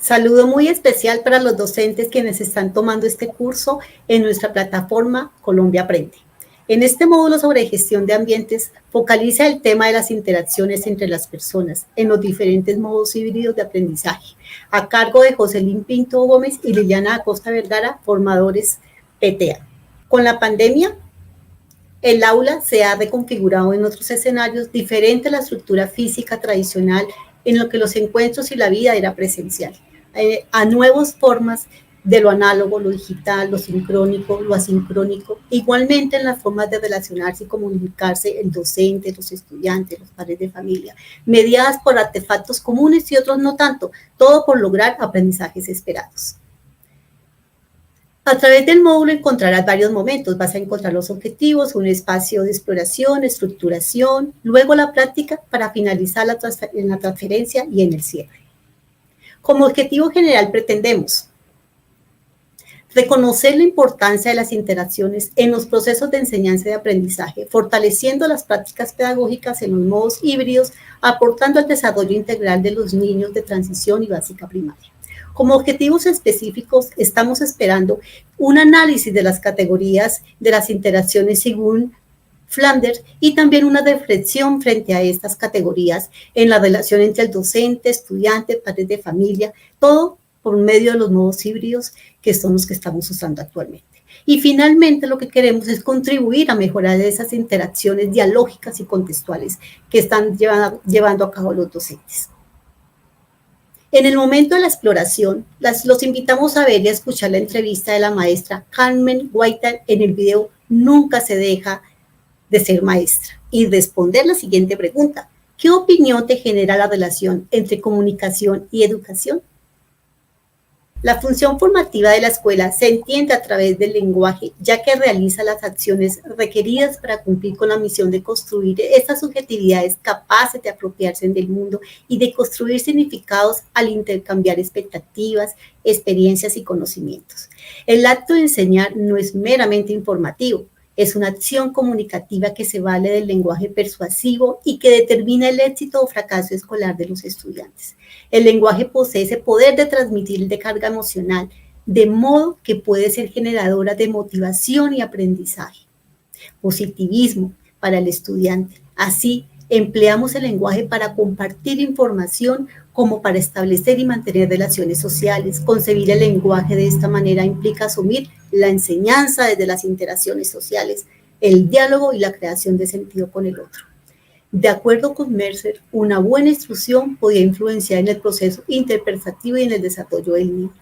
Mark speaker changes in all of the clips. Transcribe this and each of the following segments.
Speaker 1: Saludo muy especial para los docentes quienes están tomando este curso en nuestra plataforma Colombia Aprende. En este módulo sobre gestión de ambientes focaliza el tema de las interacciones entre las personas en los diferentes modos híbridos de aprendizaje, a cargo de Jocelyn Pinto Gómez y Liliana Acosta Vergara, formadores PTA. Con la pandemia, el aula se ha reconfigurado en otros escenarios diferentes a la estructura física tradicional en lo que los encuentros y la vida era presencial, a nuevas formas de lo análogo, lo digital, lo sincrónico, lo asincrónico, igualmente en las formas de relacionarse y comunicarse el docente, los estudiantes, los padres de familia, mediadas por artefactos comunes y otros no tanto, todo por lograr aprendizajes esperados. A través del módulo encontrarás varios momentos, vas a encontrar los objetivos, un espacio de exploración, estructuración, luego la práctica para finalizar en la transferencia y en el cierre. Como objetivo general pretendemos reconocer la importancia de las interacciones en los procesos de enseñanza y de aprendizaje, fortaleciendo las prácticas pedagógicas en los modos híbridos, aportando al desarrollo integral de los niños de transición y básica primaria. Como objetivos específicos, estamos esperando un análisis de las categorías de las interacciones según Flanders y también una reflexión frente a estas categorías en la relación entre el docente, estudiante, padres de familia, todo por medio de los modos híbridos que son los que estamos usando actualmente. Y finalmente lo que queremos es contribuir a mejorar esas interacciones dialógicas y contextuales que están llevando a cabo los docentes. En el momento de la exploración, los invitamos a ver y a escuchar la entrevista de la maestra Carmen Guaita en el video Nunca se deja de ser maestra y responder la siguiente pregunta. ¿Qué opinión te genera la relación entre comunicación y educación? La función formativa de la escuela se entiende a través del lenguaje, ya que realiza las acciones requeridas para cumplir con la misión de construir estas subjetividades capaces de apropiarse del mundo y de construir significados al intercambiar expectativas, experiencias y conocimientos. El acto de enseñar no es meramente informativo, es una acción comunicativa que se vale del lenguaje persuasivo y que determina el éxito o fracaso escolar de los estudiantes. El lenguaje posee ese poder de transmitir de carga emocional, de modo que puede ser generadora de motivación y aprendizaje. Positivismo para el estudiante. Así, empleamos el lenguaje para compartir información como para establecer y mantener relaciones sociales. Concebir el lenguaje de esta manera implica asumir la enseñanza desde las interacciones sociales, el diálogo y la creación de sentido con el otro. De acuerdo con Mercer, una buena instrucción podía influenciar en el proceso interpretativo y en el desarrollo del niño.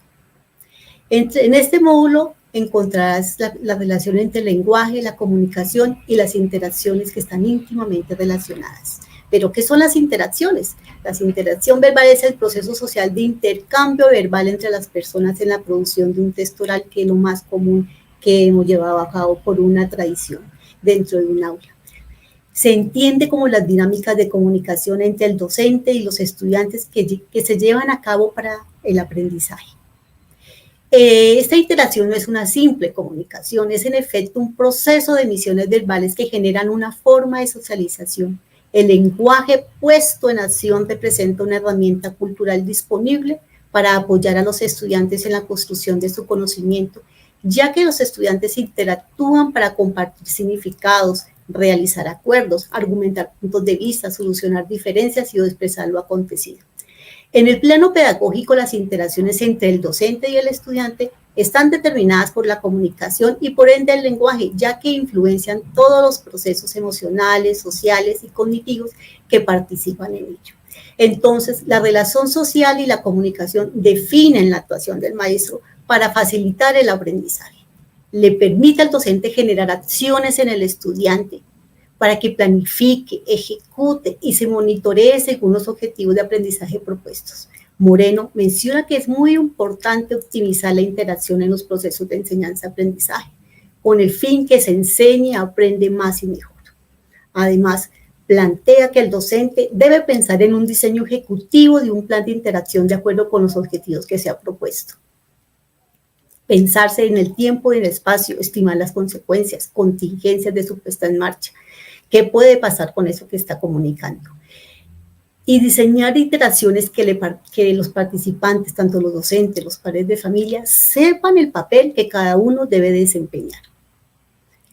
Speaker 1: En este módulo encontrarás la relación entre el lenguaje, la comunicación y las interacciones que están íntimamente relacionadas. ¿Pero qué son las interacciones? La interacción verbal es el proceso social de intercambio verbal entre las personas en la producción de un texto oral, que es lo más común que hemos llevado a cabo por una tradición dentro de un aula. Se entiende como las dinámicas de comunicación entre el docente y los estudiantes que se llevan a cabo para el aprendizaje. Esta interacción no es una simple comunicación, es en efecto un proceso de emisiones verbales que generan una forma de socialización. El lenguaje puesto en acción representa una herramienta cultural disponible para apoyar a los estudiantes en la construcción de su conocimiento, ya que los estudiantes interactúan para compartir significados, realizar acuerdos, argumentar puntos de vista, solucionar diferencias y expresar lo acontecido. En el plano pedagógico, las interacciones entre el docente y el estudiante están determinadas por la comunicación y por ende el lenguaje, ya que influencian todos los procesos emocionales, sociales y cognitivos que participan en ello. Entonces, la relación social y la comunicación definen la actuación del maestro para facilitar el aprendizaje. Le permite al docente generar acciones en el estudiante para que planifique, ejecute y se monitoree según los objetivos de aprendizaje propuestos. Moreno menciona que es muy importante optimizar la interacción en los procesos de enseñanza-aprendizaje, con el fin que se enseñe, aprende más y mejor. Además, plantea que el docente debe pensar en un diseño ejecutivo de un plan de interacción de acuerdo con los objetivos que se ha propuesto. Pensarse en el tiempo y en el espacio, estimar las consecuencias, contingencias de su puesta en marcha. ¿Qué puede pasar con eso que está comunicando? y diseñar iteraciones que los participantes, tanto los docentes, los padres de familia, sepan el papel que cada uno debe desempeñar.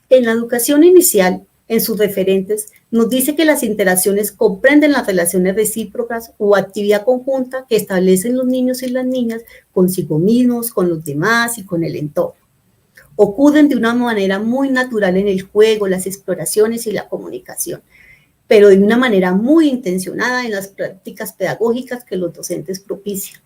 Speaker 1: En la educación inicial, en sus referentes, nos dice que las interacciones comprenden las relaciones recíprocas o actividad conjunta que establecen los niños y las niñas consigo mismos, con los demás y con el entorno. Ocurren de una manera muy natural en el juego, las exploraciones y la comunicación, pero de una manera muy intencionada en las prácticas pedagógicas que los docentes propician.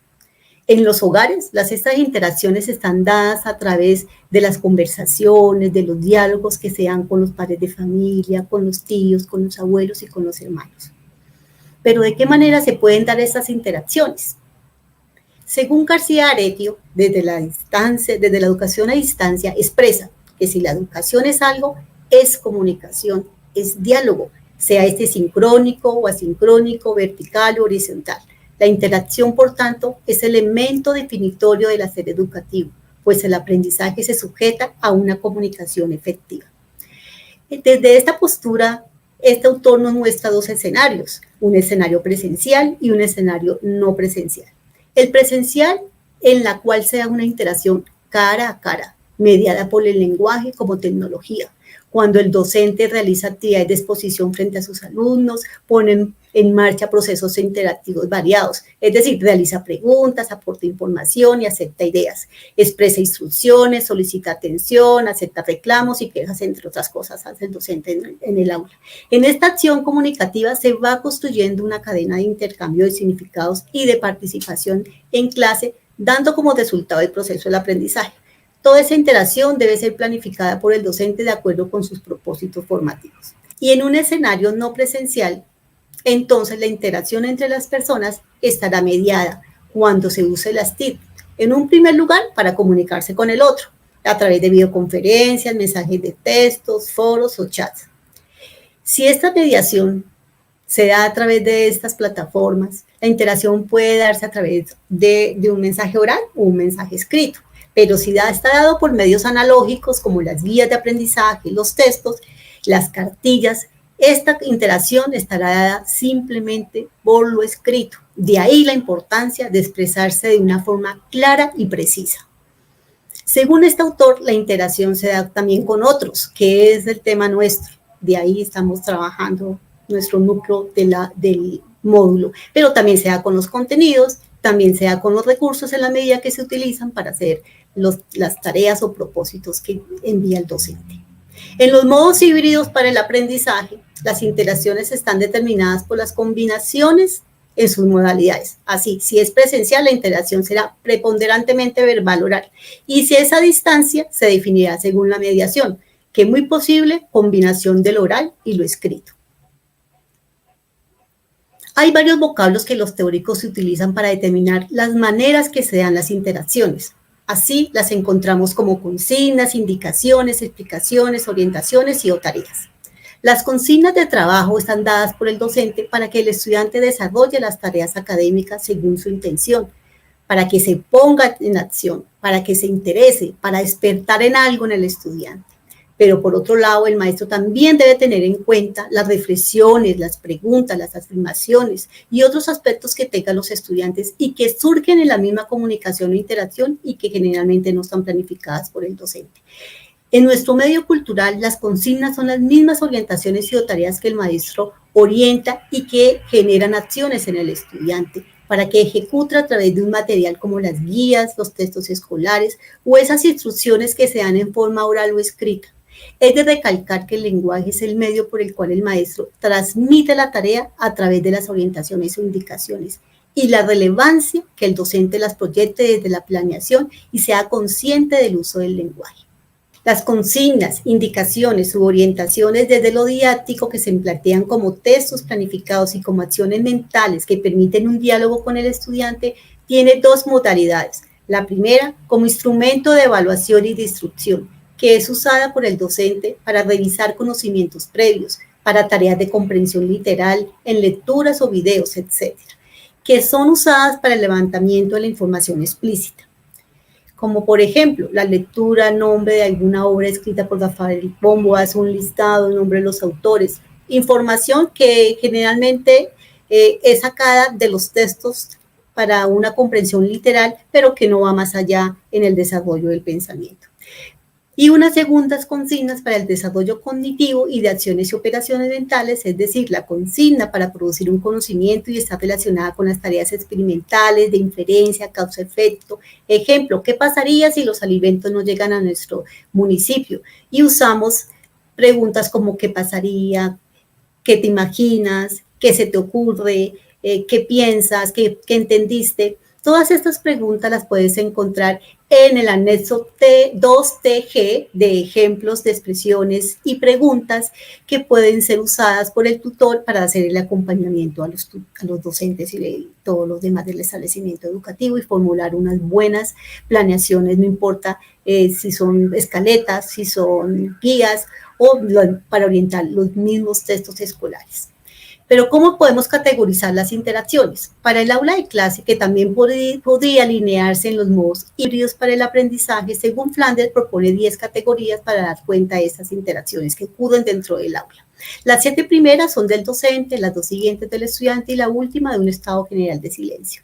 Speaker 1: En los hogares, estas interacciones están dadas a través de las conversaciones, de los diálogos que se dan con los padres de familia, con los tíos, con los abuelos y con los hermanos. Pero ¿de qué manera se pueden dar estas interacciones? Según García Aretio, desde la educación a distancia, expresa que si la educación es algo, es comunicación, es diálogo, sea este sincrónico o asincrónico, vertical o horizontal. La interacción, por tanto, es elemento definitorio del hacer educativo, pues el aprendizaje se sujeta a una comunicación efectiva. Desde esta postura, este autor nos muestra dos escenarios, un escenario presencial y un escenario no presencial. El presencial, en la cual se da una interacción cara a cara, mediada por el lenguaje como tecnología, cuando el docente realiza actividades de exposición frente a sus alumnos, pone en marcha procesos interactivos variados, es decir, realiza preguntas, aporta información y acepta ideas, expresa instrucciones, solicita atención, acepta reclamos y quejas, entre otras cosas, hace el docente en el aula. En esta acción comunicativa se va construyendo una cadena de intercambio de significados y de participación en clase, dando como resultado el proceso del aprendizaje. Toda esa interacción debe ser planificada por el docente de acuerdo con sus propósitos formativos. Y en un escenario no presencial, entonces la interacción entre las personas estará mediada cuando se use las TIC. En un primer lugar, para comunicarse con el otro, a través de videoconferencias, mensajes de textos, foros o chats. Si esta mediación se da a través de estas plataformas, la interacción puede darse a través de un mensaje oral o un mensaje escrito. Pero si está dado por medios analógicos como las guías de aprendizaje, los textos, las cartillas, esta interacción estará dada simplemente por lo escrito. De ahí la importancia de expresarse de una forma clara y precisa. Según este autor, la interacción se da también con otros, que es el tema nuestro. De ahí estamos trabajando nuestro núcleo del módulo, pero también se da con los contenidos, también se da con los recursos en la medida que se utilizan para hacer las tareas o propósitos que envía el docente. En los modos híbridos para el aprendizaje, las interacciones están determinadas por las combinaciones en sus modalidades. Así, si es presencial, la interacción será preponderantemente verbal oral. Y si es a distancia, se definirá según la mediación, que es muy posible combinación del oral y lo escrito. Hay varios vocablos que los teóricos se utilizan para determinar las maneras que se dan las interacciones. Así las encontramos como consignas, indicaciones, explicaciones, orientaciones y o tareas. Las consignas de trabajo están dadas por el docente para que el estudiante desarrolle las tareas académicas según su intención, para que se ponga en acción, para que se interese, para despertar en algo en el estudiante. Pero por otro lado, el maestro también debe tener en cuenta las reflexiones, las preguntas, las afirmaciones y otros aspectos que tengan los estudiantes y que surgen en la misma comunicación o interacción y que generalmente no están planificadas por el docente. En nuestro medio cultural, las consignas son las mismas orientaciones y tareas que el maestro orienta y que generan acciones en el estudiante para que ejecute a través de un material como las guías, los textos escolares o esas instrucciones que se dan en forma oral o escrita. Es de recalcar que el lenguaje es el medio por el cual el maestro transmite la tarea a través de las orientaciones o indicaciones y la relevancia que el docente las proyecte desde la planeación y sea consciente del uso del lenguaje. Las consignas, indicaciones u orientaciones desde lo didáctico que se plantean como textos planificados y como acciones mentales que permiten un diálogo con el estudiante tiene dos modalidades. La primera, como instrumento de evaluación y de instrucción, que es usada por el docente para revisar conocimientos previos, para tareas de comprensión literal, en lecturas o videos, etc., que son usadas para el levantamiento de la información explícita. Como por ejemplo, la lectura, nombre de alguna obra escrita por Rafael Pombo, hace un listado, nombre de los autores, información que generalmente es sacada de los textos para una comprensión literal, pero que no va más allá en el desarrollo del pensamiento. Y unas segundas consignas para el desarrollo cognitivo y de acciones y operaciones mentales, es decir, la consigna para producir un conocimiento y está relacionada con las tareas experimentales de inferencia, causa-efecto. Ejemplo, ¿qué pasaría si los alimentos no llegan a nuestro municipio? Y usamos preguntas como ¿qué pasaría? ¿Qué te imaginas? ¿Qué se te ocurre? ¿Qué piensas? ¿Qué entendiste? Todas estas preguntas las puedes encontrar en el anexo 2TG de ejemplos de expresiones y preguntas que pueden ser usadas por el tutor para hacer el acompañamiento a los docentes y todos los demás del establecimiento educativo y formular unas buenas planeaciones, no importa si son escaletas, si son guías o para orientar los mismos textos escolares. Pero ¿cómo podemos categorizar las interacciones? Para el aula de clase, que también podría alinearse en los modos híbridos para el aprendizaje, según Flanders propone 10 categorías para dar cuenta de estas interacciones que ocurren dentro del aula. Las 7 primeras son del docente, las 2 siguientes del estudiante y la última de un estado general de silencio.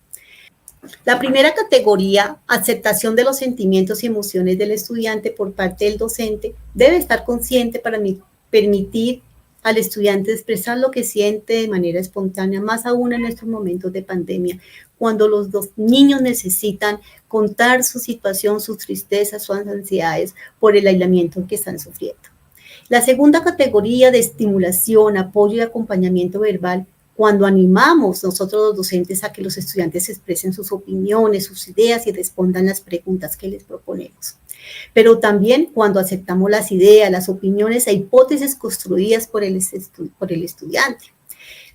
Speaker 1: La primera categoría, aceptación de los sentimientos y emociones del estudiante por parte del docente, debe estar consciente para permitir al estudiante expresar lo que siente de manera espontánea, más aún en estos momentos de pandemia, cuando los niños necesitan contar su situación, sus tristezas, sus ansiedades por el aislamiento que están sufriendo. La segunda categoría de estimulación, apoyo y acompañamiento verbal, cuando animamos nosotros los docentes a que los estudiantes expresen sus opiniones, sus ideas y respondan las preguntas que les proponemos. Pero también cuando aceptamos las ideas, las opiniones e hipótesis construidas por el estudiante.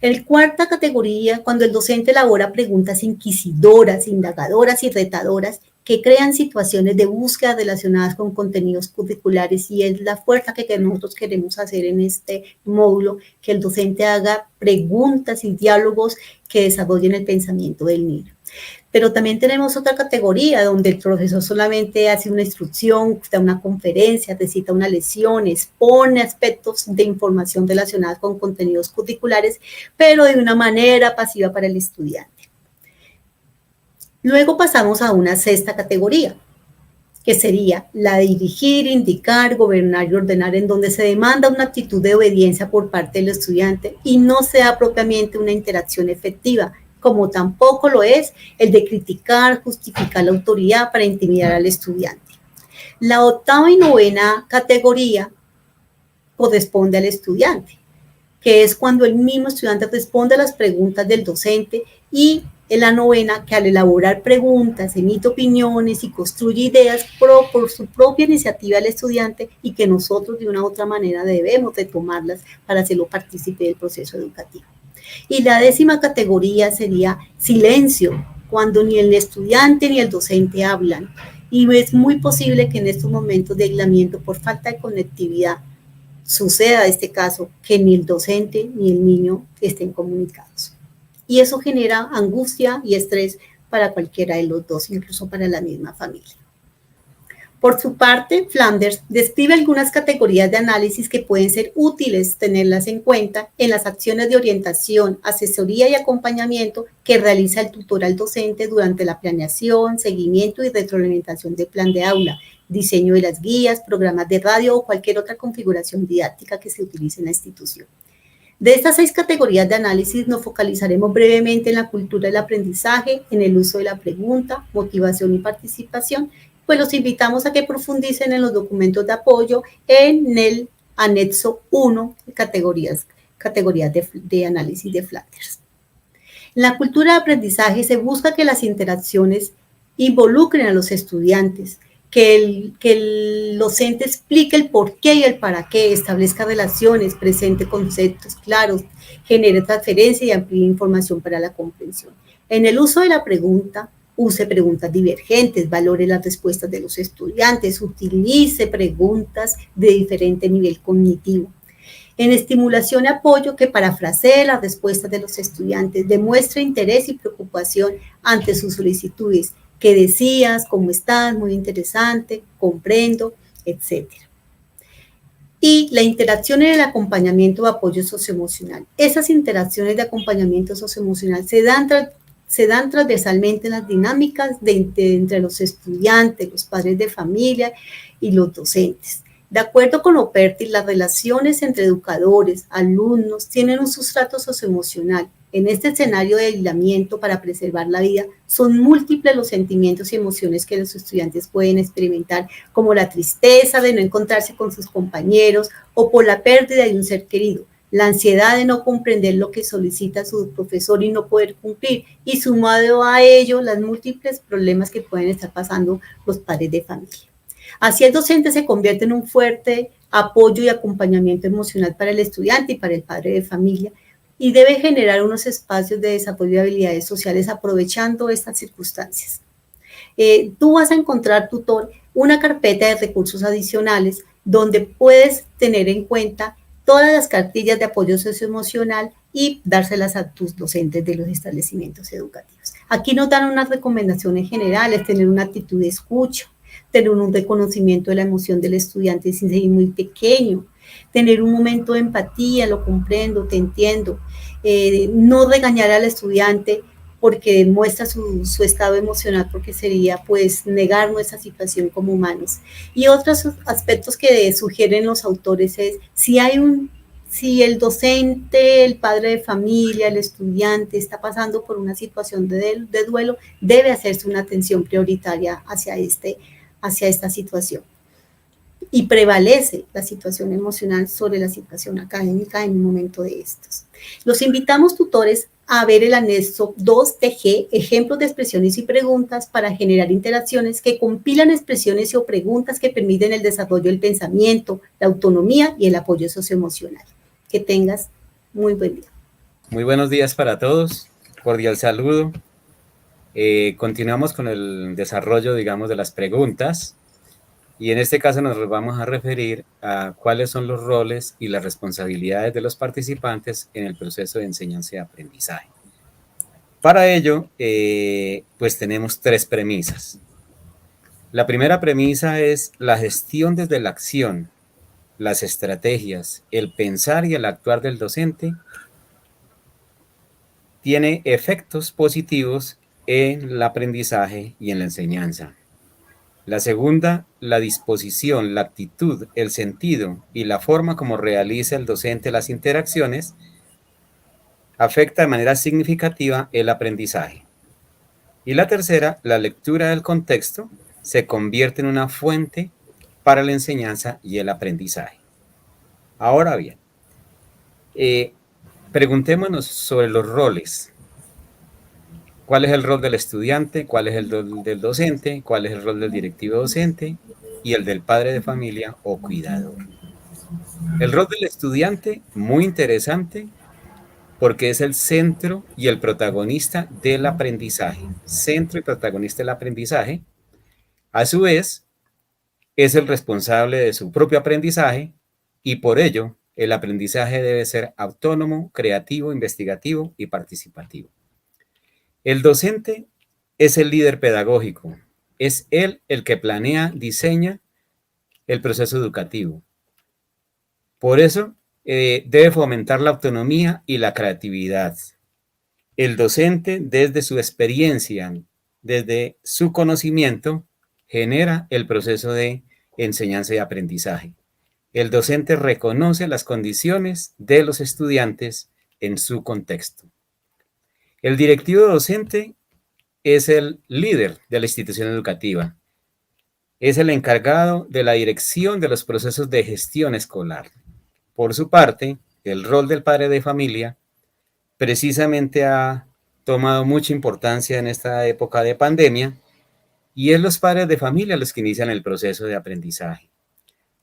Speaker 1: En cuarta categoría, cuando el docente elabora preguntas inquisidoras, indagadoras y retadoras que crean situaciones de búsqueda relacionadas con contenidos curriculares, y es la fuerza que nosotros queremos hacer en este módulo, que el docente haga preguntas y diálogos que desarrollen el pensamiento del niño. Pero también tenemos otra categoría donde el profesor solamente hace una instrucción, da una conferencia, recita una lección, expone aspectos de información relacionados con contenidos curriculares, pero de una manera pasiva para el estudiante. Luego pasamos a una sexta categoría, que sería la de dirigir, indicar, gobernar y ordenar, en donde se demanda una actitud de obediencia por parte del estudiante y no se da propiamente una interacción efectiva, como tampoco lo es el de criticar, justificar la autoridad para intimidar al estudiante. La octava y novena categoría corresponde al estudiante, que es cuando el mismo estudiante responde a las preguntas del docente, y en la novena, que al elaborar preguntas, emite opiniones y construye ideas por su propia iniciativa del estudiante y que nosotros de una u otra manera debemos de tomarlas para hacerlo partícipe del proceso educativo. Y la décima categoría sería silencio, cuando ni el estudiante ni el docente hablan. Y es muy posible que en estos momentos de aislamiento por falta de conectividad suceda este caso, que ni el docente ni el niño estén comunicados. Y eso genera angustia y estrés para cualquiera de los dos, incluso para la misma familia. Por su parte, Flanders describe algunas categorías de análisis que pueden ser útiles tenerlas en cuenta en las acciones de orientación, asesoría y acompañamiento que realiza el tutor al docente durante la planeación, seguimiento y retroalimentación del plan de aula, diseño de las guías, programas de radio o cualquier otra configuración didáctica que se utilice en la institución. De estas 6 categorías de análisis nos focalizaremos brevemente en la cultura del aprendizaje, en el uso de la pregunta, motivación y participación, pues los invitamos a que profundicen en los documentos de apoyo en el anexo 1, categorías de análisis de Flanders. En la cultura de aprendizaje se busca que las interacciones involucren a los estudiantes, que el docente explique el por qué y el para qué, establezca relaciones, presente conceptos claros, genere transferencia y amplíe información para la comprensión. En el uso de la pregunta, use preguntas divergentes, valore las respuestas de los estudiantes, utilice preguntas de diferente nivel cognitivo. En estimulación y apoyo, que parafrasee las respuestas de los estudiantes, demuestre interés y preocupación ante sus solicitudes. ¿Qué decías? ¿Cómo estás? Muy interesante, comprendo, etc. Y la interacción en el acompañamiento o apoyo socioemocional. Esas interacciones de acompañamiento socioemocional se dan transversalmente en las dinámicas entre los estudiantes, los padres de familia y los docentes. De acuerdo con Operti, las relaciones entre educadores, alumnos, tienen un sustrato socioemocional. En este escenario de aislamiento para preservar la vida, son múltiples los sentimientos y emociones que los estudiantes pueden experimentar, como la tristeza de no encontrarse con sus compañeros o por la pérdida de un ser querido, la ansiedad de no comprender lo que solicita su profesor y no poder cumplir, y sumado a ello, los múltiples problemas que pueden estar pasando los padres de familia. Así el docente se convierte en un fuerte apoyo y acompañamiento emocional para el estudiante y para el padre de familia, y debe generar unos espacios de desarrollo de habilidades sociales aprovechando estas circunstancias. Tú vas a encontrar, tutor, una carpeta de recursos adicionales donde puedes tener en cuenta todas las cartillas de apoyo socioemocional y dárselas a tus docentes de los establecimientos educativos. Aquí nos dan unas recomendaciones generales: tener una actitud de escucha, tener un reconocimiento de la emoción del estudiante sin ser muy pequeño, tener un momento de empatía, lo comprendo, te entiendo, no regañar al estudiante porque demuestra su estado emocional, porque sería pues negar nuestra situación como humanos. Y otros aspectos que sugieren los autores es si el docente, el padre de familia, el estudiante está pasando por una situación de duelo, debe hacerse una atención prioritaria hacia esta situación. Y prevalece la situación emocional sobre la situación académica en un momento de estos. Los invitamos, tutores, a ver el anexo 2TG, ejemplos de expresiones y preguntas para generar interacciones que compilan expresiones o preguntas que permiten el desarrollo del pensamiento, la autonomía y el apoyo socioemocional. Que tengas muy buen día.
Speaker 2: Muy buenos días para todos, cordial saludo. Continuamos con el desarrollo, digamos, de las preguntas, y en este caso nos vamos a referir a cuáles son los roles y las responsabilidades de los participantes en el proceso de enseñanza y aprendizaje. Para ello, pues tenemos tres premisas. La primera premisa es la gestión desde la acción, las estrategias, el pensar y el actuar del docente tiene efectos positivos en el aprendizaje y en la enseñanza. La segunda, la disposición, la actitud, el sentido y la forma como realiza el docente las interacciones afecta de manera significativa el aprendizaje. Y la tercera, la lectura del contexto se convierte en una fuente para la enseñanza y el aprendizaje. Ahora bien, preguntémonos sobre los roles. ¿Cuál es el rol del estudiante? ¿Cuál es el rol del docente? ¿Cuál es el rol del directivo docente? Y el del padre de familia o cuidador. El rol del estudiante, muy interesante, porque es el centro y el protagonista del aprendizaje. Centro y protagonista del aprendizaje. A su vez, es el responsable de su propio aprendizaje y por ello el aprendizaje debe ser autónomo, creativo, investigativo y participativo. El docente es el líder pedagógico, es él el que planea, diseña el proceso educativo. Por eso debe fomentar la autonomía y la creatividad. El docente, desde su experiencia, desde su conocimiento, genera el proceso de enseñanza y aprendizaje. El docente reconoce las condiciones de los estudiantes en su contexto. El directivo docente es el líder de la institución educativa. Es el encargado de la dirección de los procesos de gestión escolar. Por su parte, el rol del padre de familia precisamente ha tomado mucha importancia en esta época de pandemia y es los padres de familia los que inician el proceso de aprendizaje,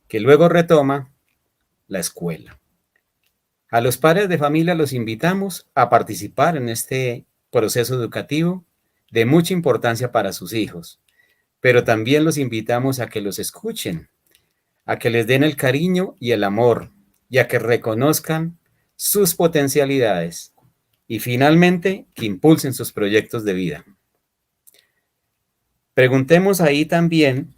Speaker 2: que luego retoma la escuela. A los padres de familia los invitamos a participar en este proceso educativo de mucha importancia para sus hijos, pero también los invitamos a que los escuchen, a que les den el cariño y el amor, y a que reconozcan sus potencialidades y finalmente que impulsen sus proyectos de vida. Preguntemos ahí también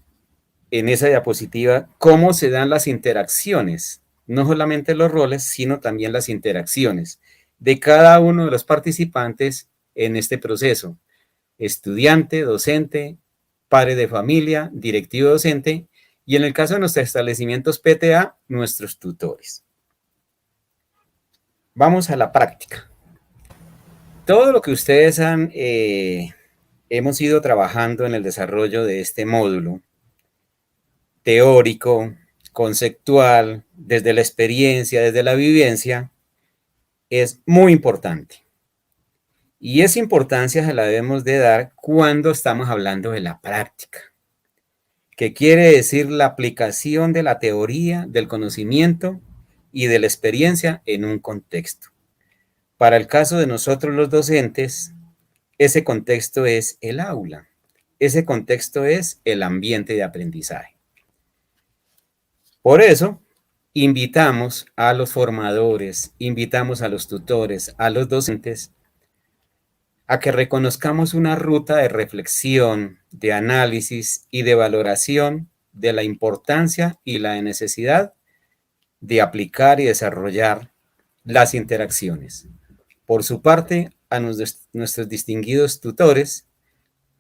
Speaker 2: en esa diapositiva cómo se dan las interacciones, no solamente los roles, sino también las interacciones de cada uno de los participantes en este proceso: estudiante, docente, padre de familia, directivo docente, y en el caso de nuestros establecimientos PTA, nuestros tutores. Vamos a la práctica. Todo lo que ustedes hemos ido trabajando en el desarrollo de este módulo, teórico, conceptual, desde la experiencia, desde la vivencia, es muy importante. Y esa importancia se la debemos de dar cuando estamos hablando de la práctica, que quiere decir la aplicación de la teoría, del conocimiento y de la experiencia en un contexto. Para el caso de nosotros los docentes, ese contexto es el aula, ese contexto es el ambiente de aprendizaje. Por eso, invitamos a los formadores, invitamos a los tutores, a los docentes, a que reconozcamos una ruta de reflexión, de análisis y de valoración de la importancia y la necesidad de aplicar y desarrollar las interacciones. Por su parte, a nuestros distinguidos tutores,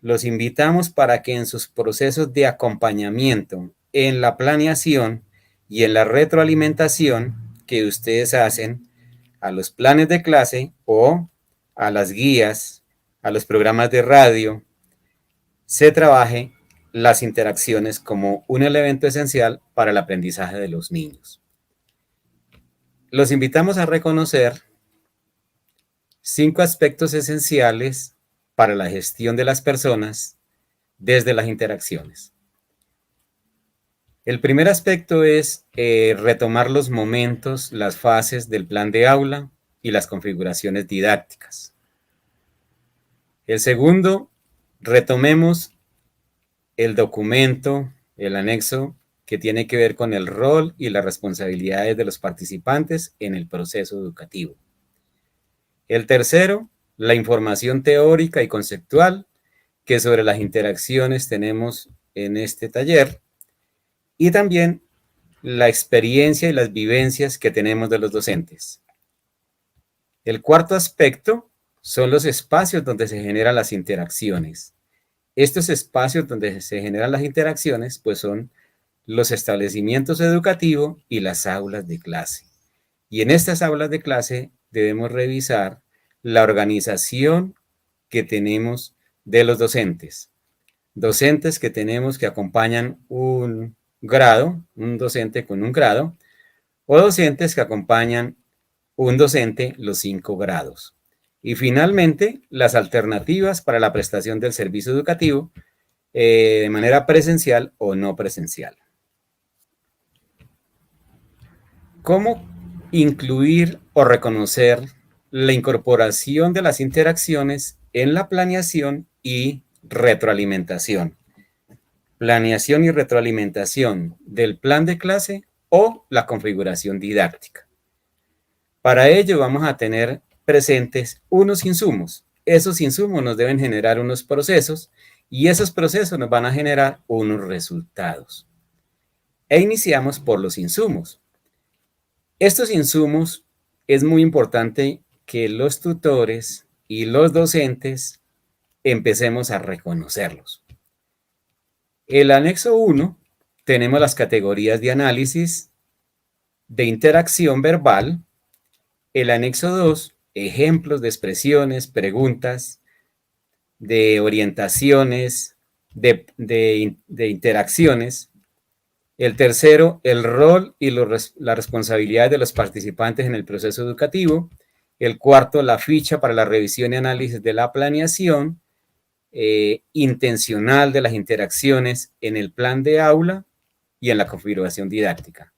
Speaker 2: los invitamos para que en sus procesos de acompañamiento, en la planeación y en la retroalimentación que ustedes hacen a los planes de clase o a las guías, a los programas de radio, se trabaje las interacciones como un elemento esencial para el aprendizaje de los niños. Los invitamos a reconocer 5 aspectos esenciales para la gestión de las personas desde las interacciones. El primer aspecto es retomar los momentos, las fases del plan de aula y las configuraciones didácticas. El segundo, retomemos el documento, el anexo, que tiene que ver con el rol y las responsabilidades de los participantes en el proceso educativo. El tercero, la información teórica y conceptual que sobre las interacciones tenemos en este taller, y también la experiencia y las vivencias que tenemos de los docentes. El cuarto aspecto son los espacios donde se generan las interacciones. Estos espacios donde se generan las interacciones, pues son los establecimientos educativos y las aulas de clase. Y en estas aulas de clase debemos revisar la organización que tenemos de los docentes. Docentes que tenemos que acompañan un grado, un docente con un grado, o docentes que acompañan un docente los 5 grados. Y finalmente, las alternativas para la prestación del servicio educativo de manera presencial o no presencial. ¿Cómo incluir o reconocer la incorporación de las interacciones en la planeación y retroalimentación? Planeación y retroalimentación del plan de clase o la configuración didáctica. Para ello vamos a tener presentes unos insumos. Esos insumos nos deben generar unos procesos y esos procesos nos van a generar unos resultados. E iniciamos por los insumos. Estos insumos es muy importante que los tutores y los docentes empecemos a reconocerlos. El anexo 1 tenemos las categorías de análisis, de interacción verbal. El anexo 2, ejemplos de expresiones, preguntas, de orientaciones, de interacciones. El tercero, el rol y la responsabilidad de los participantes en el proceso educativo. El cuarto, la ficha para la revisión y análisis de la planeación intencional de las interacciones en el plan de aula y en la configuración didáctica.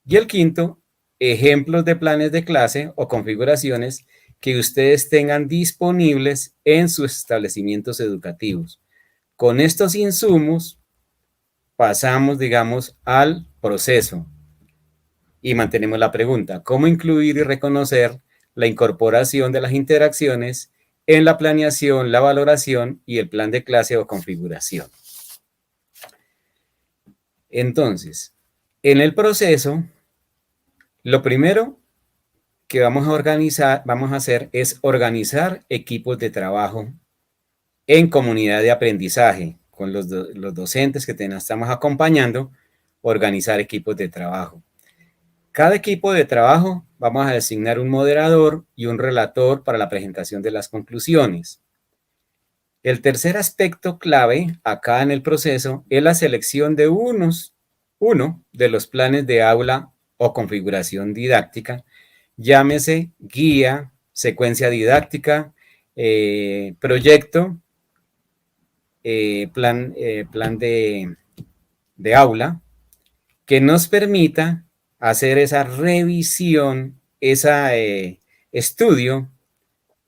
Speaker 2: Y el quinto, ejemplos de planes de clase o configuraciones que ustedes tengan disponibles en sus establecimientos educativos. Con estos insumos pasamos, digamos, al proceso y mantenemos la pregunta: ¿cómo incluir y reconocer la incorporación de las interacciones en la planeación, la valoración y el plan de clase o configuración? Entonces, en el proceso, lo primero que vamos a hacer es organizar equipos de trabajo en comunidad de aprendizaje, con los docentes que estamos acompañando, organizar equipos de trabajo. Cada equipo de trabajo vamos a designar un moderador y un relator para la presentación de las conclusiones. El tercer aspecto clave acá en el proceso es la selección de uno de los planes de aula o configuración didáctica, llámese guía, secuencia didáctica, proyecto, plan de aula, que nos permita hacer esa revisión, ese estudio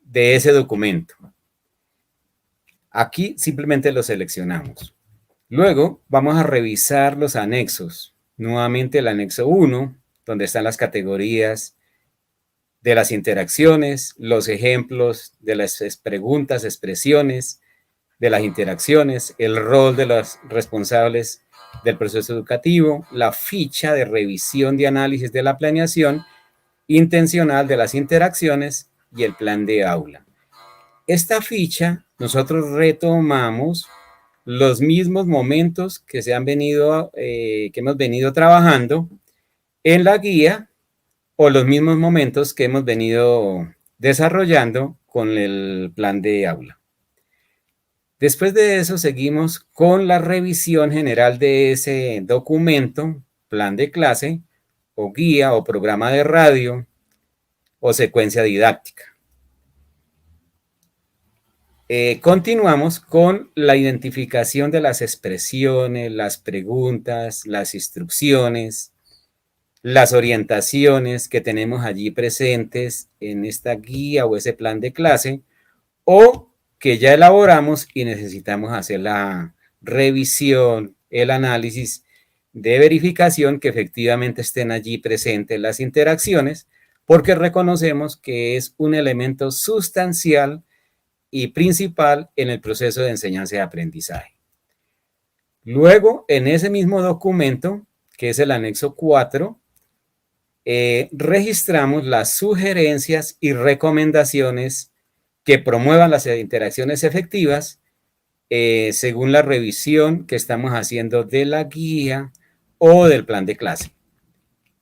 Speaker 2: de ese documento. Aquí simplemente lo seleccionamos. Luego vamos a revisar los anexos. Nuevamente el anexo 1, donde están las categorías de las interacciones, los ejemplos de las preguntas, expresiones de las interacciones, el rol de los responsables del proceso educativo, la ficha de revisión de análisis de la planeación intencional de las interacciones y el plan de aula. Esta ficha nosotros retomamos los mismos momentos que que hemos venido trabajando en la guía, o los mismos momentos que hemos venido desarrollando con el plan de aula. Después de eso seguimos con la revisión general de ese documento, plan de clase, o guía, o programa de radio, o secuencia didáctica. Continuamos con la identificación de las expresiones, las preguntas, las instrucciones, las orientaciones que tenemos allí presentes en esta guía o ese plan de clase, o que ya elaboramos y necesitamos hacer la revisión, el análisis de verificación que efectivamente estén allí presentes las interacciones, porque reconocemos que es un elemento sustancial y principal en el proceso de enseñanza y aprendizaje. Luego, en ese mismo documento, que es el anexo 4, registramos las sugerencias y recomendaciones que promuevan las interacciones efectivas según la revisión que estamos haciendo de la guía o del plan de clase.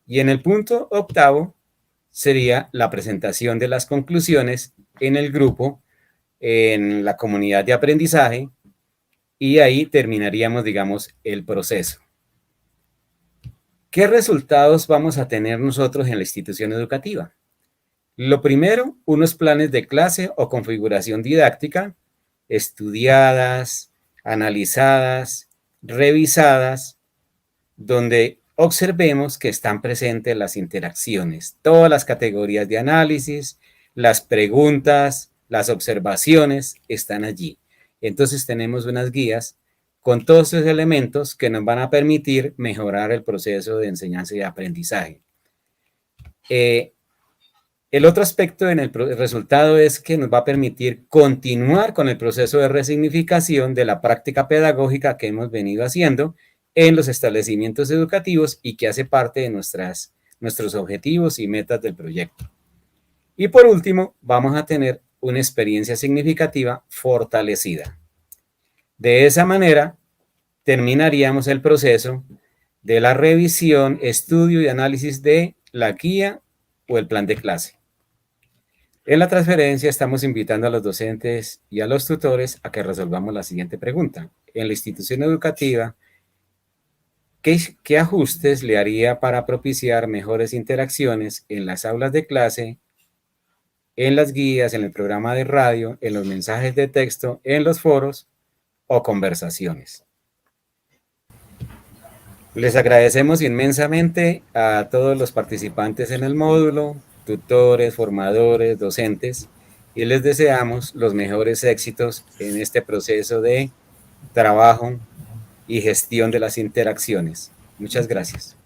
Speaker 2: Y en el punto 8 sería la presentación de las conclusiones en el grupo, en la comunidad de aprendizaje, y ahí terminaríamos, digamos, el proceso. ¿Qué resultados vamos a tener nosotros en la institución educativa? Lo primero, unos planes de clase o configuración didáctica estudiadas, analizadas, revisadas, donde observemos que están presentes las interacciones, todas las categorías de análisis, las preguntas, las observaciones están allí. Entonces tenemos unas guías con todos esos elementos que nos van a permitir mejorar el proceso de enseñanza y aprendizaje. El otro aspecto en el resultado es que nos va a permitir continuar con el proceso de resignificación de la práctica pedagógica que hemos venido haciendo en los establecimientos educativos y que hace parte de nuestros objetivos y metas del proyecto. Y por último, vamos a tener una experiencia significativa fortalecida. De esa manera, terminaríamos el proceso de la revisión, estudio y análisis de la guía o el plan de clase. En la transferencia estamos invitando a los docentes y a los tutores a que resolvamos la siguiente pregunta. En la institución educativa, ¿qué ajustes le haría para propiciar mejores interacciones en las aulas de clase, en las guías, en el programa de radio, en los mensajes de texto, en los foros o conversaciones? Les agradecemos inmensamente a todos los participantes en el módulo, tutores, formadores, docentes, y les deseamos los mejores éxitos en este proceso de trabajo y gestión de las interacciones. Muchas gracias.